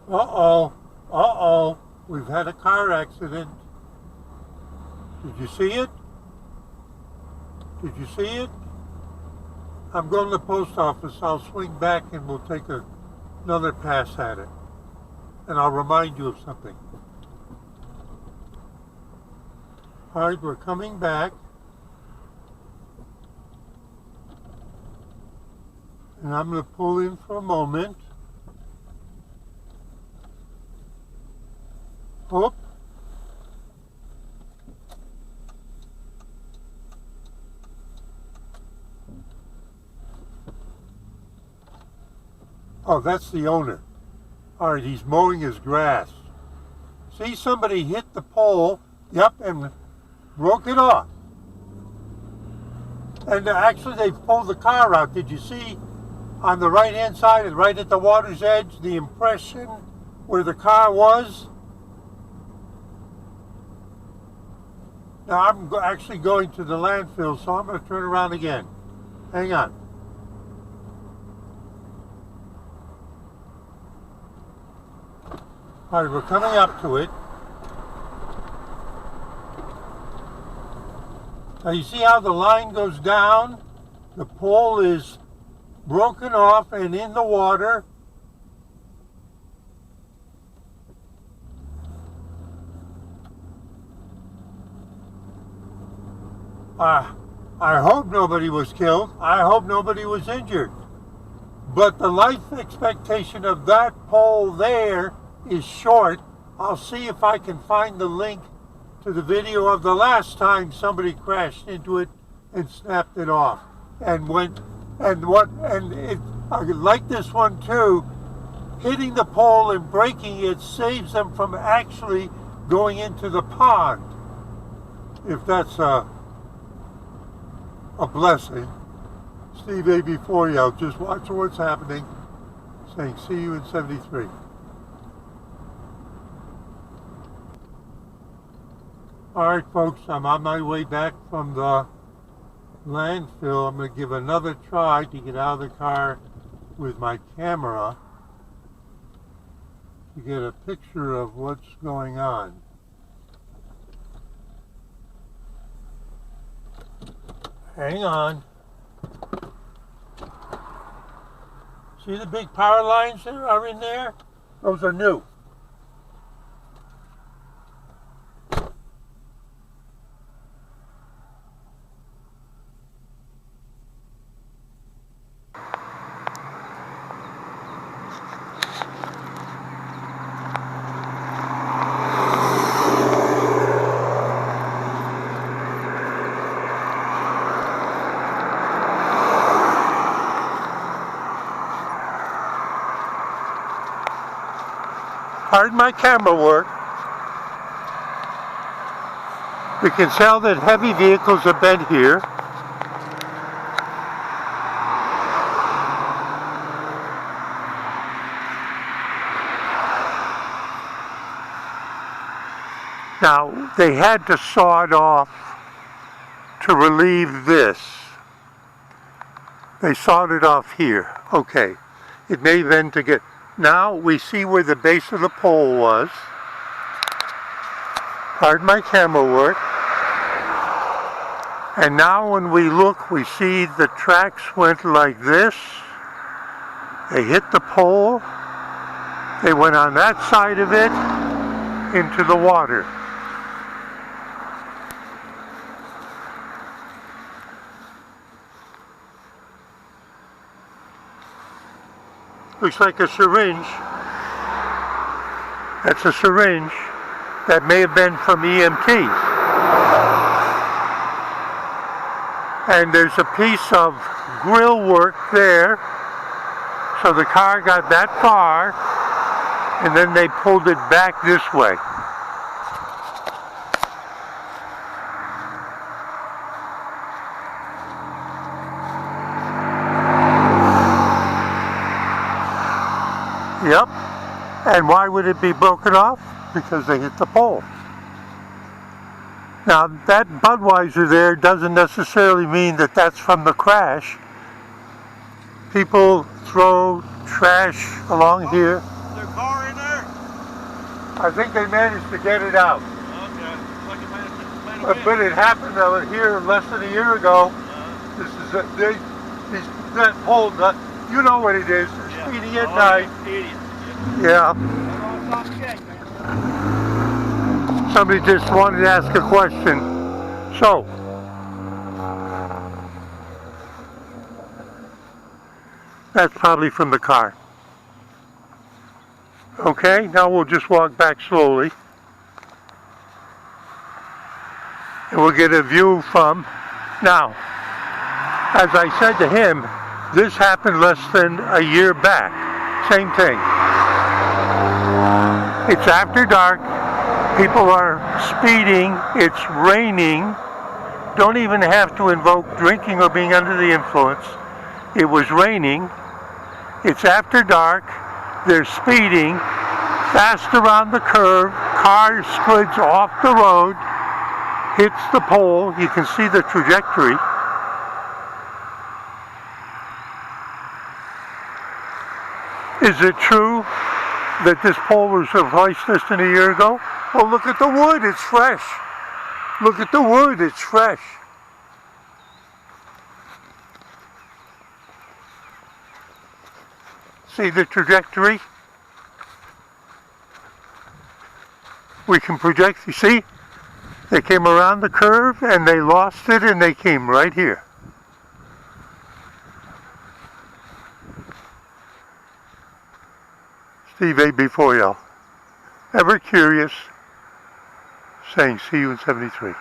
Uh-oh. Uh-oh. We've had a car accident. Did you see it? Did you see it? I'm going to the post office. I'll swing back and we'll take another pass at it. And I'll remind you of something. All right, we're coming back. And I'm going to pull in for a moment. Whoop. Oh, that's the owner. All right, he's mowing his grass. See, somebody hit the pole, yep, and broke it off. And actually, they pulled the car out. Did you see on the right-hand side and right at the water's edge, the impression where the car was? Now, I'm actually going to the landfill, so I'm going to turn around again. Hang on. All right, we're coming up to it. Now you see how the line goes down? The pole is broken off and in the water. I hope nobody was killed. I hope nobody was injured. But the life expectation of that pole there is short. I'll see if I can find the link to the video of the last time somebody crashed into it and snapped it off and went and it like this one too, hitting the pole and breaking it saves them from actually going into the pond, if that's a blessing. Steve AB40 out, just watching what's happening, saying see you in 73. Alright folks, I'm on my way back from the landfill. I'm going to give another try to get out of the car with my camera to get a picture of what's going on. Hang on. See the big power lines that are in there? Those are new. Pardon my camera work. We can tell that heavy vehicles have been here. Now, they had to saw it off to relieve this. They sawed it off here. Okay. It may have been to get... Now we see where the base of the pole was. Pardon my camera work. And now when we look, we see the tracks went like this. They hit the pole. They went on that side of it into the water. Looks like a syringe. That's a syringe. That may have been from EMTs. And there's a piece of grill work there. So the car got that far, and then they pulled it back this way. Yep. And why would it be broken off? Because they hit the pole. Now, that Budweiser there doesn't necessarily mean that that's from the crash. People throw trash along here. Is there a car in there? I think they managed to get it out. Okay. But it happened here less than a year ago. This is that pole. You know what it is. They're speeding at night. Yeah. Somebody just wanted to ask a question. So, that's probably from the car. Okay, now we'll just walk back slowly. And we'll get a view from, now, as I said to him, this happened less than a year back. Same thing. It's after dark. People are speeding. It's raining. Don't even have to invoke drinking or being under the influence. It was raining. It's after dark. They're speeding. Fast around the curve. Car skids off the road. Hits the pole. You can see the trajectory. Is it true that this pole was replaced less than a year ago? Well, look at the wood, it's fresh. Look at the wood, it's fresh. See the trajectory? We can project, you see? They came around the curve and they lost it and they came right here. Steve A. before y'all. Ever curious, saying see you in 73.